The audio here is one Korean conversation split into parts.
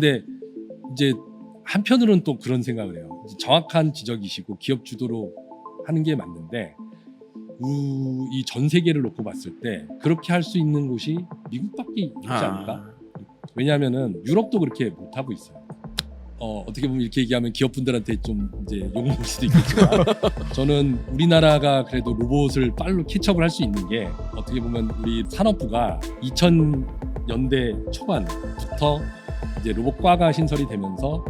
근데 이제 한편으로는 또 그런 생각을 해요. 정확한 지적이시고 기업 주도로 하는 게 맞는데 이 전 세계를 놓고 봤을 때 그렇게 할 수 있는 곳이 미국밖에 있지 않을까? 왜냐하면은 유럽도 그렇게 못 하고 있어요. 어떻게 보면 이렇게 얘기하면 기업분들한테 좀 이제 욕을 먹을 수도 있겠지만 저는 우리나라가 그래도 로봇을 빨리 캐치업을 할 수 있는 게 어떻게 보면 우리 산업부가 2000년대 초반부터 이제 로봇과가 신설이 되면서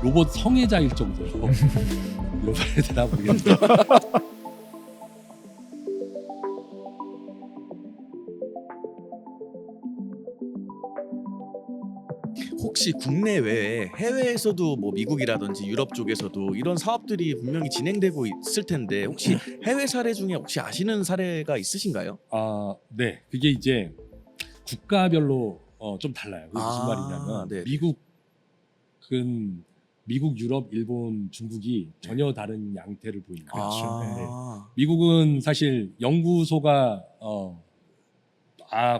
로봇 성애자일 정도로 이런 말이 되나 모르겠는데 혹시 국내외에 해외에서도 뭐 미국이라든지 유럽 쪽에서도 이런 사업들이 분명히 진행되고 있을 텐데 혹시 해외 사례 중에 혹시 아시는 사례가 있으신가요? 네, 그게 이제 국가별로 좀 달라요. 그게 무슨 말이냐면 네. 미국, 유럽, 일본, 중국이 전혀 다른 양태를 보입니다. 그렇죠. 미국은 사실 연구소가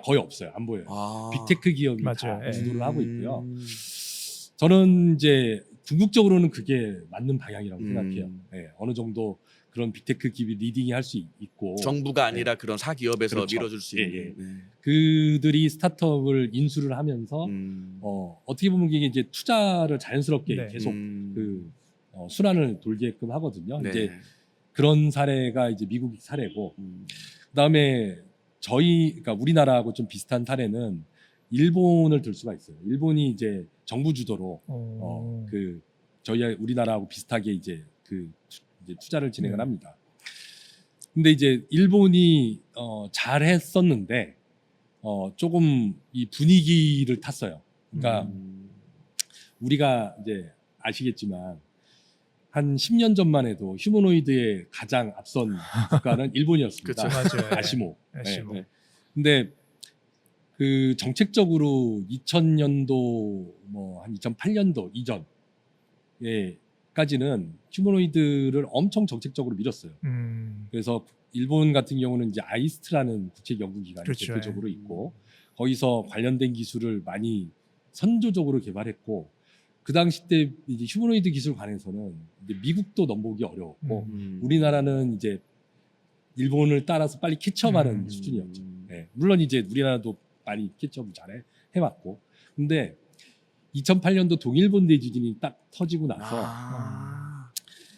거의 없어요. 안 보여요. 빅테크 기업이 다 맞아요. 주도를 하고 있고요. 저는 이제 궁극적으로는 그게 맞는 방향이라고 생각해요. 네, 어느 정도 그런 빅테크 기업이 리딩이 할 수 있고 정부가 아니라 그런 사기업에서 그렇죠. 밀어줄 수 있는. 예. 그들이 스타트업을 인수를 하면서 어떻게 보면 이게 이제 투자를 자연스럽게 네. 계속 순환을 돌게끔 하거든요. 네. 이제 그런 사례가 이제 미국 사례고 그다음에 그러니까 우리나라하고 좀 비슷한 사례는 일본을 들 수가 있어요. 일본이 이제 정부 주도로 우리나라하고 비슷하게 이제 이제 투자를 진행을 네. 합니다. 근데 이제 일본이 잘했었는데 조금 이 분위기를 탔어요. 그러니까 우리가 이제 아시겠지만 한 10년 전만 해도 휴머노이드의 가장 앞선 국가는 일본이었습니다. 그렇죠. 맞아요. 아시모. 아시모. 네. 근데 그 정책적으로 2000년도 뭐 한 2008년도 이전에까지는 휴머노이드를 엄청 정책적으로 밀었어요. 그래서 일본 같은 경우는 이제 아이스트라는 국책 연구기관이 그렇죠. 대표적으로 있고 거기서 관련된 기술을 많이 선조적으로 개발했고 그 당시 때 이제 휴머노이드 기술 관해서는 이제 미국도 넘보기 어려웠고 우리나라는 이제 일본을 따라서 빨리 캐치업하는 수준이었죠. 네. 물론 이제 우리나라도 많이 캐치업을 잘 해왔고 근데 2008년도 동일본 대지진이 딱 터지고 나서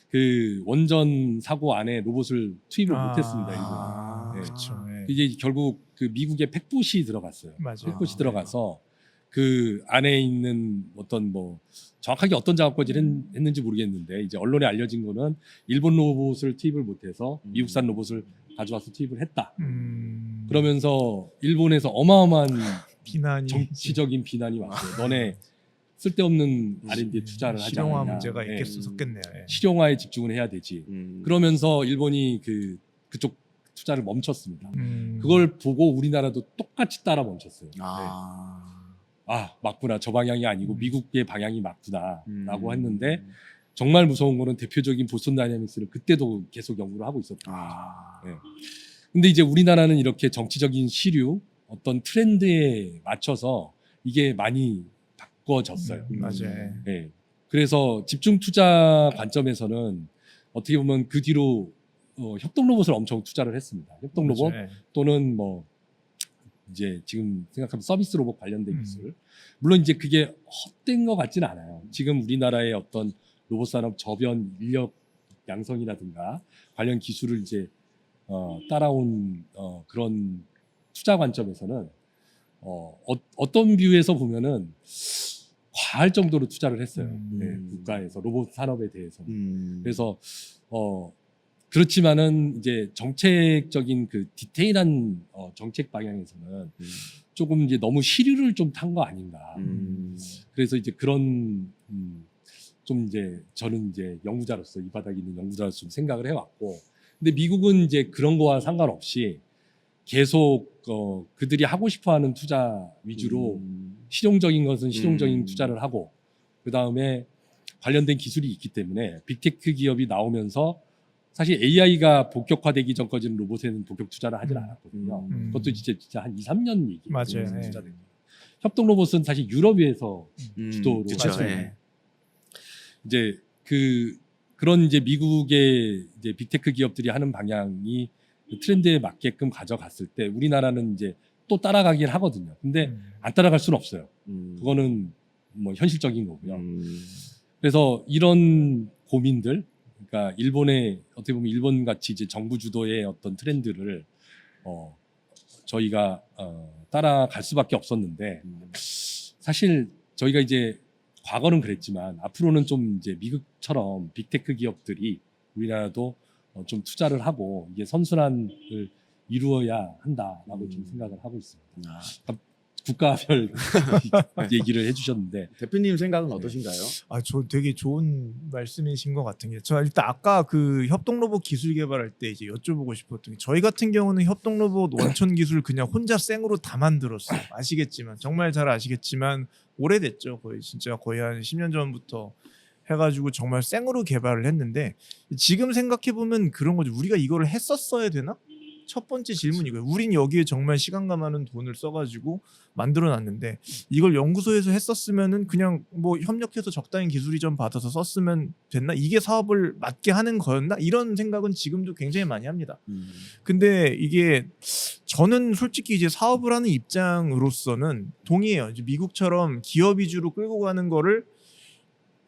그 원전 사고 안에 로봇을 투입을 못했습니다. 일본. 네. 그렇죠. 네. 이제 결국 그 미국의 팩봇이 들어갔어요. 맞아요. 팩봇이 들어가서 그 안에 있는 어떤 뭐 정확하게 어떤 작업까지를 했는지 모르겠는데 이제 언론에 알려진 거는 일본 로봇을 투입을 못해서 미국산 로봇을 가져와서 투입을 했다. 그러면서 일본에서 어마어마한 비난이 정치적인 비난이 왔어요. 너네 쓸데없는 R&D에 투자를 하지 않느냐. 실용화 문제가 예. 있겠었겠네요. 예. 실용화에 집중을 해야 되지. 그러면서 일본이 그쪽 투자를 멈췄습니다. 그걸 보고 우리나라도 똑같이 따라 멈췄어요. 맞구나. 저 방향이 아니고 미국의 방향이 맞구나라고 했는데 정말 무서운 거는 대표적인 보스턴 다이내믹스를 그때도 계속 연구를 하고 있었다. 네. 근데 이제 우리나라는 이렇게 정치적인 시류, 어떤 트렌드에 맞춰서 이게 많이 바꿔졌어요. 맞아요. 네. 그래서 집중 투자 관점에서는 어떻게 보면 그 뒤로 협동 로봇을 엄청 투자를 했습니다. 협동 로봇 맞아요. 또는 뭐 이제 지금 생각하면 서비스 로봇 관련된 기술. 물론 이제 그게 헛된 것 같지는 않아요. 지금 우리나라의 어떤 로봇 산업 저변 인력 양성이라든가 관련 기술을 이제 따라온 그런 투자 관점에서는 어떤 뷰에서 보면은 과할 정도로 투자를 했어요. 네, 국가에서 로봇 산업에 대해서. 그래서 그렇지만은 이제 정책적인 그 디테일한 정책 방향에서는 조금 이제 너무 시류를 좀 탄 거 아닌가. 그래서 이제 그런 좀 이제 저는 이제 연구자로서 이 바닥에 있는 연구자로서 좀 생각을 해왔고, 근데 미국은 이제 그런 거와 상관없이 계속 그들이 하고 싶어하는 투자 위주로 실용적인 것은 실용적인 투자를 하고, 그 다음에 관련된 기술이 있기 때문에 빅테크 기업이 나오면서 사실 AI가 본격화되기 전까지는 로봇에는 본격 투자를 하진 않았거든요. 그것도 진짜 한 2, 3년 얘기. 맞아요. 투자된 거. 협동 로봇은 사실 유럽에서 주도로 그쵸, 하죠. 예. 이제 그런 이제 미국의 이제 빅테크 기업들이 하는 방향이 그 트렌드에 맞게끔 가져갔을 때 우리나라는 이제 또 따라가긴 하거든요. 근데 안 따라갈 수는 없어요. 그거는 뭐 현실적인 거고요. 그래서 이런 고민들, 그러니까 일본의 어떻게 보면 일본 같이 이제 정부 주도의 어떤 트렌드를 저희가 따라갈 수밖에 없었는데 사실 저희가 이제 과거는 그랬지만 앞으로는 좀 이제 미국처럼 빅테크 기업들이 우리나라도 좀 투자를 하고 이게 선순환을 이루어야 한다라고 좀 생각을 하고 있습니다. 국가별 얘기를 해주셨는데 대표님 생각은 어떠신가요? 저 되게 좋은 말씀이신 것 같은 게, 저 일단 아까 그 협동 로봇 기술 개발할 때 이제 여쭤보고 싶었던 게, 저희 같은 경우는 협동 로봇 원천 기술 그냥 혼자 생으로 다 만들었어요. 아시겠지만, 정말 잘 아시겠지만 오래됐죠. 거의 한 10년 전부터 해가지고 정말 생으로 개발을 했는데, 지금 생각해 보면 그런 거죠. 우리가 이거를 했었어야 되나? 첫 번째 질문이 이거예요. 우린 여기에 정말 시간과 많은 돈을 써가지고 만들어놨는데, 이걸 연구소에서 했었으면은 그냥 뭐 협력해서 적당히 기술 이전 받아서 썼으면 됐나? 이게 사업을 맞게 하는 거였나? 이런 생각은 지금도 굉장히 많이 합니다. 근데 이게 저는 솔직히 이제 사업을 하는 입장으로서는 동의해요. 이제 미국처럼 기업 위주로 끌고 가는 거를,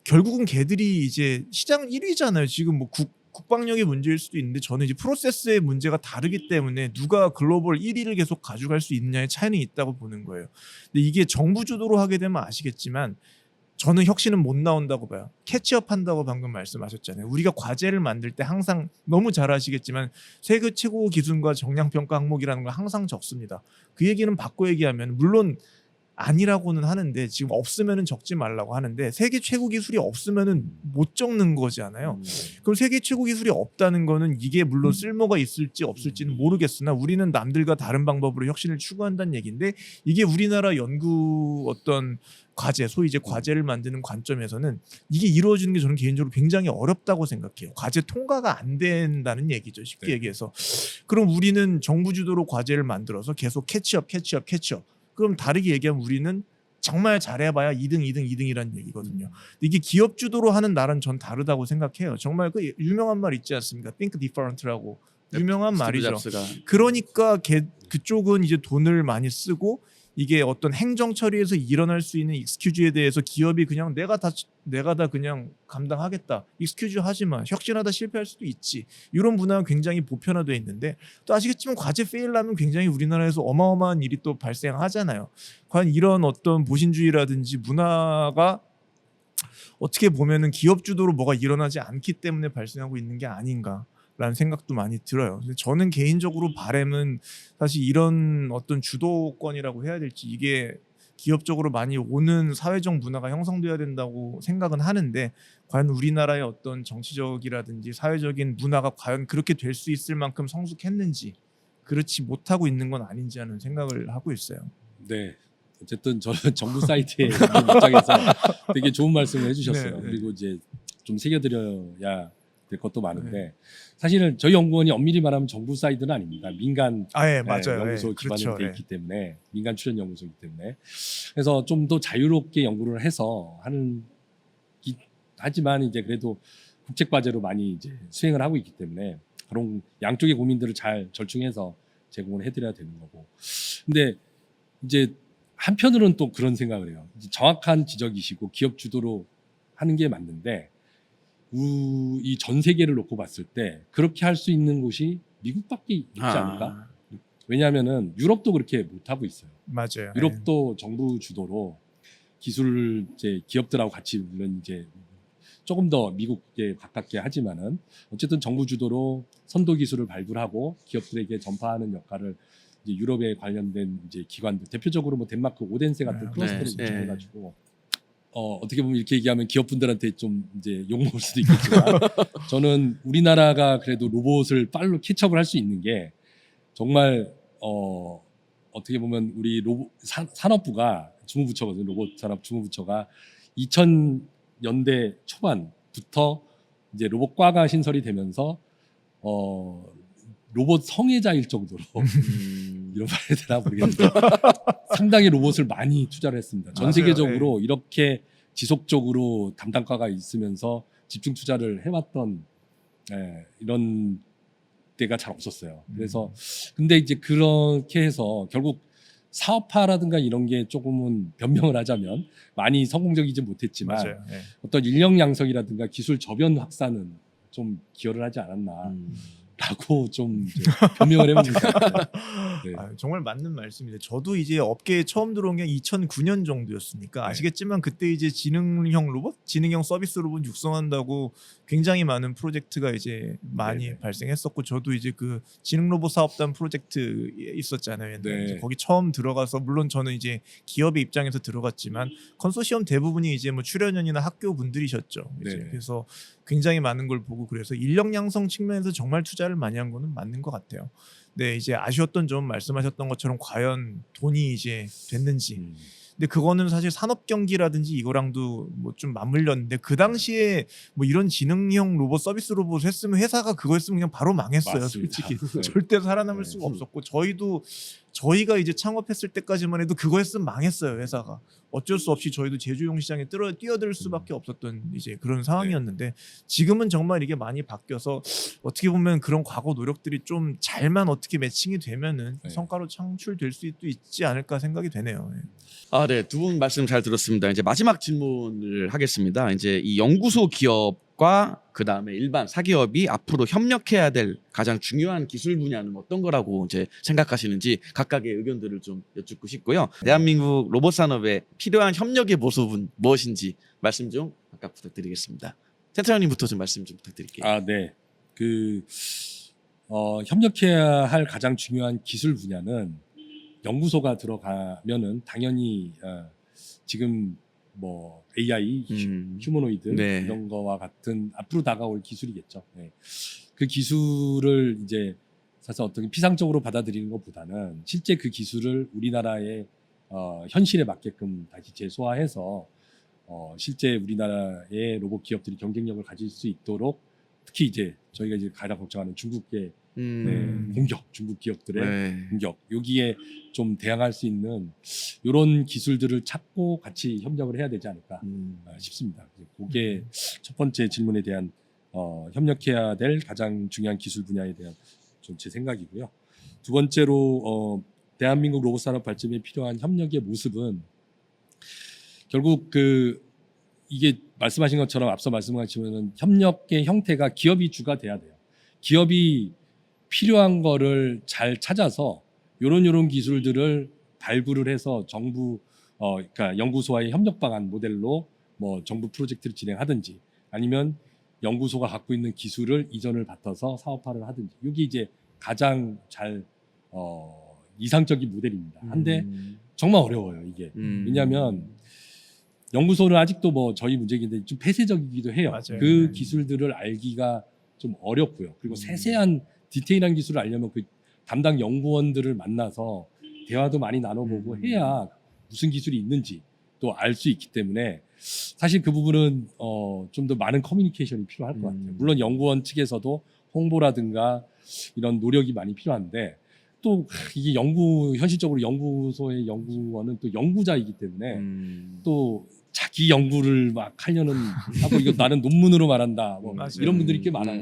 결국은 걔들이 이제 시장 1위잖아요. 지금 뭐 국방력의 문제일 수도 있는데, 저는 이제 프로세스의 문제가 다르기 때문에 누가 글로벌 1위를 계속 가져갈 수 있느냐의 차이는 있다고 보는 거예요. 근데 이게 정부 주도로 하게 되면 아시겠지만 저는 혁신은 못 나온다고 봐요. 캐치업 한다고 방금 말씀하셨잖아요. 우리가 과제를 만들 때 항상 너무 잘 아시겠지만 세계 최고 기준과 정량평가 항목이라는 걸 항상 적습니다. 그 얘기는 바꿔 얘기하면, 물론 아니라고는 하는데, 지금 없으면은 적지 말라고 하는데, 세계 최고 기술이 없으면은 못 적는 거잖아요. 그럼 세계 최고 기술이 없다는 거는 이게 물론 쓸모가 있을지 없을지는 모르겠으나 우리는 남들과 다른 방법으로 혁신을 추구한다는 얘기인데, 이게 우리나라 연구 어떤 과제, 소위 이제 과제를 만드는 관점에서는 이게 이루어지는 게 저는 개인적으로 굉장히 어렵다고 생각해요. 과제 통과가 안 된다는 얘기죠. 쉽게 얘기해서. 그럼 우리는 정부 주도로 과제를 만들어서 계속 캐치업. 그럼 다르게 얘기하면 우리는 정말 잘해봐야 2등이란 얘기거든요. 근데 이게 기업 주도로 하는 나라는 전 다르다고 생각해요. 정말 그 유명한 말 있지 않습니까? Think different라고. 유명한 말이죠. 그러니까 그쪽은 이제 돈을 많이 쓰고, 이게 어떤 행정 처리에서 일어날 수 있는 익스큐즈에 대해서 기업이 그냥 내가 다 그냥 감당하겠다. 익스큐즈 하지 마. 혁신하다 실패할 수도 있지. 이런 문화가 굉장히 보편화되어 있는데, 또 아시겠지만 과제 페일하면 굉장히 우리나라에서 어마어마한 일이 또 발생하잖아요. 과연 이런 어떤 보신주의라든지 문화가 어떻게 보면은 기업 주도로 뭐가 일어나지 않기 때문에 발생하고 있는 게 아닌가 라는 생각도 많이 들어요. 근데 저는 개인적으로 바람은 사실 이런 어떤 주도권이라고 해야 될지, 이게 기업적으로 많이 오는 사회적 문화가 형성돼야 된다고 생각은 하는데, 과연 우리나라의 어떤 정치적이라든지 사회적인 문화가 과연 그렇게 될 수 있을 만큼 성숙했는지, 그렇지 못하고 있는 건 아닌지 하는 생각을 하고 있어요. 네. 어쨌든 저는 정부 사이트의 입장에서 되게 좋은 말씀을 해주셨어요. 네. 그리고 이제 좀 새겨드려야 될 것도 많은데, 사실은 저희 연구원이 엄밀히 말하면 정부 사이드는 아닙니다. 민간 맞아요. 연구소 기반으로 그렇죠. 돼 있기 때문에, 민간 출연 연구소이기 때문에, 그래서 좀 더 자유롭게 연구를 해서 하지만 이제 그래도 국책 과제로 많이 이제 수행을 하고 있기 때문에 그런 양쪽의 고민들을 잘 절충해서 제공을 해드려야 되는 거고. 근데 이제 한편으로는 또 그런 생각을 해요. 이제 정확한 지적이시고 기업 주도로 하는 게 맞는데, 이 전 세계를 놓고 봤을 때 그렇게 할 수 있는 곳이 미국밖에 있지 않을까? 왜냐하면은 유럽도 그렇게 못 하고 있어요. 맞아요. 유럽도 정부 주도로 기술을 이제 기업들하고 같이, 물론 이제 조금 더 미국에 가깝게 하지만은 어쨌든 정부 주도로 선도 기술을 발굴하고 기업들에게 전파하는 역할을 이제 유럽에 관련된 이제 기관들, 대표적으로 뭐 덴마크 오덴세 같은 클러스터를 구성해가지고 어떻게 보면 이렇게 얘기하면 기업분들한테 좀 이제 욕 먹을 수도 있겠지만 저는 우리나라가 그래도 로봇을 빨리 캐치업을 할 수 있는 게 정말 어떻게 보면 우리 로봇 산업부가 주무부처거든요. 로봇 산업 주무부처가 2000년대 초반부터 이제 로봇과가 신설이 되면서 로봇 성애자일 정도로 이런 말 해야 되나 모르겠는데 상당히 로봇을 많이 투자를 했습니다. 전 맞아요. 세계적으로 이렇게 지속적으로 담당가가 있으면서 집중 투자를 해왔던 이런 때가 잘 없었어요. 그래서 근데 이제 그렇게 해서 결국 사업화라든가 이런 게 조금은 변명을 하자면 많이 성공적이지 못했지만 맞아요. 예. 어떤 인력 양성이라든가 기술 저변 확산은 좀 기여를 하지 않았나. 라고 좀 이제 변명을 해봅니다. 네. 정말 맞는 말씀입니다. 저도 이제 업계에 처음 들어온 게 2009년 정도였으니까 네. 아시겠지만 그때 이제 지능형 로봇, 지능형 서비스 로봇 육성한다고 굉장히 많은 프로젝트가 이제 많이 네네. 발생했었고 저도 이제 그 지능 로봇 사업단 프로젝트에 있었잖아요. 옛날에. 네. 이제 거기 처음 들어가서 물론 저는 이제 기업의 입장에서 들어갔지만 컨소시엄 대부분이 이제 뭐 출연연이나 학교 분들이셨죠. 이제 네네. 그래서 굉장히 많은 걸 보고 그래서 인력 양성 측면에서 정말 투자를 많이 한 거는 맞는 것 같아요. 네, 이제 아쉬웠던 점 말씀하셨던 것처럼 과연 돈이 이제 됐는지. 근데 그거는 사실 산업 경기라든지 이거랑도 뭐 좀 맞물렸는데 그 당시에 뭐 이런 지능형 로봇 서비스 로봇 했으면 회사가 그거 했으면 그냥 바로 망했어요. 맞습니다. 솔직히 네. 절대 살아남을 네. 수가 없었고 저희가 이제 창업했을 때까지만 해도 그거 했으면 망했어요. 회사가 어쩔 수 없이 저희도 제주용 시장에 뛰어들 수밖에 없었던 이제 그런 상황이었는데 지금은 정말 이게 많이 바뀌어서 어떻게 보면 그런 과거 노력들이 좀 잘만 어떻게 매칭이 되면은 네. 성과로 창출될 수도 있지 않을까 생각이 되네요. 예. 네, 두 분 말씀 잘 들었습니다. 이제 마지막 질문을 하겠습니다. 이제 이 연구소 기업과 그 다음에 일반 사기업이 앞으로 협력해야 될 가장 중요한 기술 분야는 어떤 거라고 이제 생각하시는지 각각의 의견들을 좀 여쭙고 싶고요. 대한민국 로봇 산업에 필요한 협력의 모습은 무엇인지 말씀 좀 각각 부탁드리겠습니다. 센트럴님부터 좀 말씀 좀 부탁드릴게요. 네. 협력해야 할 가장 중요한 기술 분야는 연구소가 들어가면은 당연히 지금 뭐 AI, 휴머노이드 네. 이런 거와 같은 앞으로 다가올 기술이겠죠. 네. 그 기술을 이제 사실 어떻게 피상적으로 받아들이는 것보다는 실제 그 기술을 우리나라의 현실에 맞게끔 다시 재소화해서 실제 우리나라의 로봇 기업들이 경쟁력을 가질 수 있도록 특히 이제 저희가 이제 가장 걱정하는 중국의 공격, 중국 기업들의 네. 공격 여기에 좀 대항할 수 있는 이런 기술들을 찾고 같이 협력을 해야 되지 않을까 싶습니다. 그게 첫 번째 질문에 대한 협력해야 될 가장 중요한 기술 분야에 대한 좀 제 생각이고요. 두 번째로 대한민국 로봇 산업 발전에 필요한 협력의 모습은 결국 이게 말씀하신 것처럼 앞서 말씀하시면은 협력의 형태가 기업이 주가 돼야 돼요. 기업이 필요한 거를 잘 찾아서 요런 기술들을 발굴을 해서 정부 그러니까 연구소와의 협력 방안 모델로 뭐 정부 프로젝트를 진행하든지 아니면 연구소가 갖고 있는 기술을 이전을 받아서 사업화를 하든지 이게 이제 가장 잘 이상적인 모델입니다. 한데 정말 어려워요 이게. 왜냐하면 연구소는 아직도 뭐 저희 문제인데 좀 폐쇄적이기도 해요. 맞아요. 그 기술들을 알기가 좀 어렵고요. 그리고 세세한 디테일한 기술을 알려면 그 담당 연구원들을 만나서 대화도 많이 나눠보고 해야 무슨 기술이 있는지 또 알 수 있기 때문에 사실 그 부분은 좀 더 많은 커뮤니케이션이 필요할 것 같아요. 물론 연구원 측에서도 홍보라든가 이런 노력이 많이 필요한데 또 이게 현실적으로 연구소의 연구원은 또 연구자이기 때문에 또 자기 연구를 막 하려는 하고 이거 나는 논문으로 말한다 뭐 맞아요. 이런 분들이 꽤 많아요.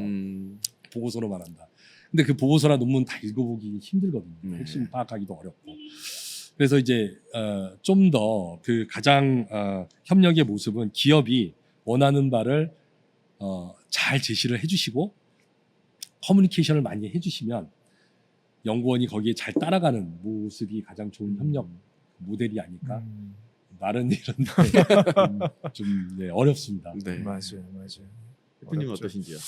보고서로 말한다. 근데 그 보고서나 논문 다 읽어보기 힘들거든요. 핵심 파악하기도 어렵고. 그래서 이제 좀 더 그 가장 협력의 모습은 기업이 원하는 바를 잘 제시를 해주시고 커뮤니케이션을 많이 해주시면 연구원이 거기에 잘 따라가는 모습이 가장 좋은 협력 모델이 아닐까. 말은 이런데 좀 어렵습니다. 네. 맞아요. 대표님은 어렵죠. 어떠신지요?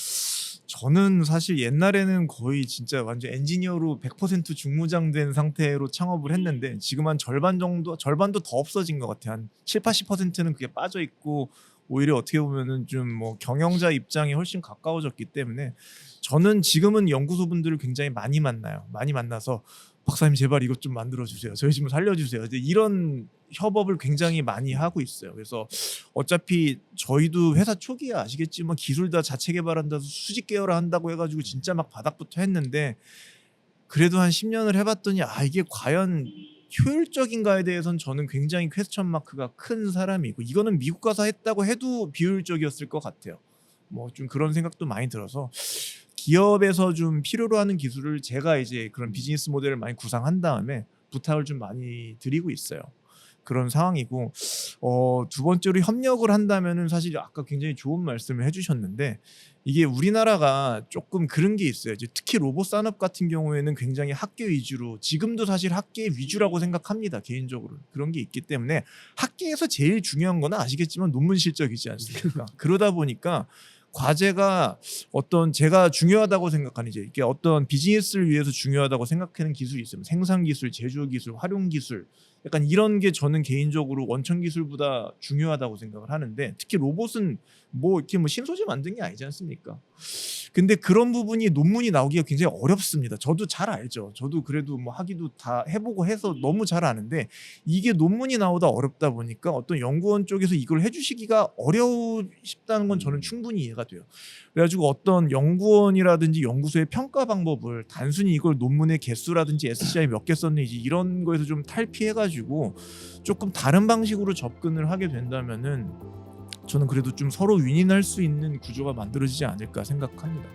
저는 사실 옛날에는 거의 진짜 완전 엔지니어로 100% 중무장된 상태로 창업을 했는데 지금 한 절반도 더 없어진 것 같아요. 한 7-80%는 그게 빠져 있고 오히려 어떻게 보면은 좀 뭐 경영자 입장에 훨씬 가까워졌기 때문에 저는 지금은 연구소 분들을 굉장히 많이 만나요. 많이 만나서 박사님 제발 이것 좀 만들어 주세요. 저희 좀 살려주세요. 이제 이런 협업을 굉장히 많이 하고 있어요. 그래서 어차피 저희도 회사 초기에 아시겠지만 기술 다 자체 개발한다, 수직 계열화 한다고 해가지고 진짜 막 바닥부터 했는데 그래도 한 10년을 해봤더니 이게 과연 효율적인가에 대해서는 저는 굉장히 퀘스천 마크가 큰 사람이고, 이거는 미국 가서 했다고 해도 비효율적이었을 것 같아요. 뭐 좀 그런 생각도 많이 들어서 기업에서 좀 필요로 하는 기술을 제가 이제 그런 비즈니스 모델을 많이 구상한 다음에 부탁을 좀 많이 드리고 있어요. 그런 상황이고, 두 번째로 협력을 한다면은 사실 아까 굉장히 좋은 말씀을 해주셨는데, 이게 우리나라가 조금 그런 게 있어요. 이제 특히 로봇 산업 같은 경우에는 굉장히 학계 위주로, 지금도 사실 학계 위주라고 생각합니다. 개인적으로 그런 게 있기 때문에 학계에서 제일 중요한 거는 아시겠지만 논문 실적이지 않습니까? 그러다 보니까 과제가 어떤 제가 중요하다고 생각하는 이제 이게 어떤 비즈니스를 위해서 중요하다고 생각하는 기술이 있으면 생산 기술, 제조 기술, 활용 기술, 약간 이런 게 저는 개인적으로 원천 기술보다 중요하다고 생각을 하는데, 특히 로봇은 뭐 이렇게 뭐 신소재 만든 게 아니지 않습니까? 근데 그런 부분이 논문이 나오기가 굉장히 어렵습니다. 저도 잘 알죠. 저도 그래도 뭐 하기도 다 해보고 해서 너무 잘 아는데, 이게 논문이 나오다 어렵다 보니까 어떤 연구원 쪽에서 이걸 해주시기가 어려우시다는 건 저는 충분히 이해가 돼요. 그래가지고 어떤 연구원이라든지 연구소의 평가 방법을 단순히 이걸 논문의 개수라든지 SCI 몇 개 썼는지 이런 거에서 좀 탈피해가지고 조금 다른 방식으로 접근을 하게 된다면은 저는 그래도 좀 서로 윈윈할 수 있는 구조가 만들어지지 않을까 생각합니다.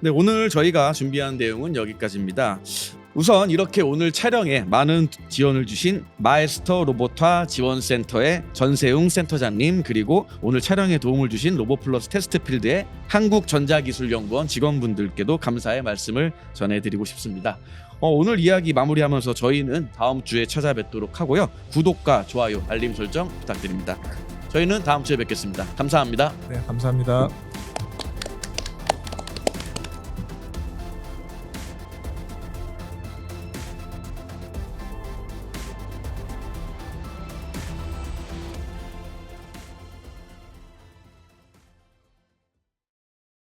네, 오늘 저희가 준비한 내용은 여기까지입니다. 우선 이렇게 오늘 촬영에 많은 지원을 주신 마에스터 로봇화 지원센터의 전세웅 센터장님, 그리고 오늘 촬영에 도움을 주신 로봇플러스 테스트필드의 한국전자기술연구원 직원분들께도 감사의 말씀을 전해드리고 싶습니다. 오늘 이야기 마무리하면서 저희는 다음 주에 찾아뵙도록 하고요. 구독과 좋아요, 알림 설정 부탁드립니다. 저희는 다음 주에 뵙겠습니다. 감사합니다. 네, 감사합니다.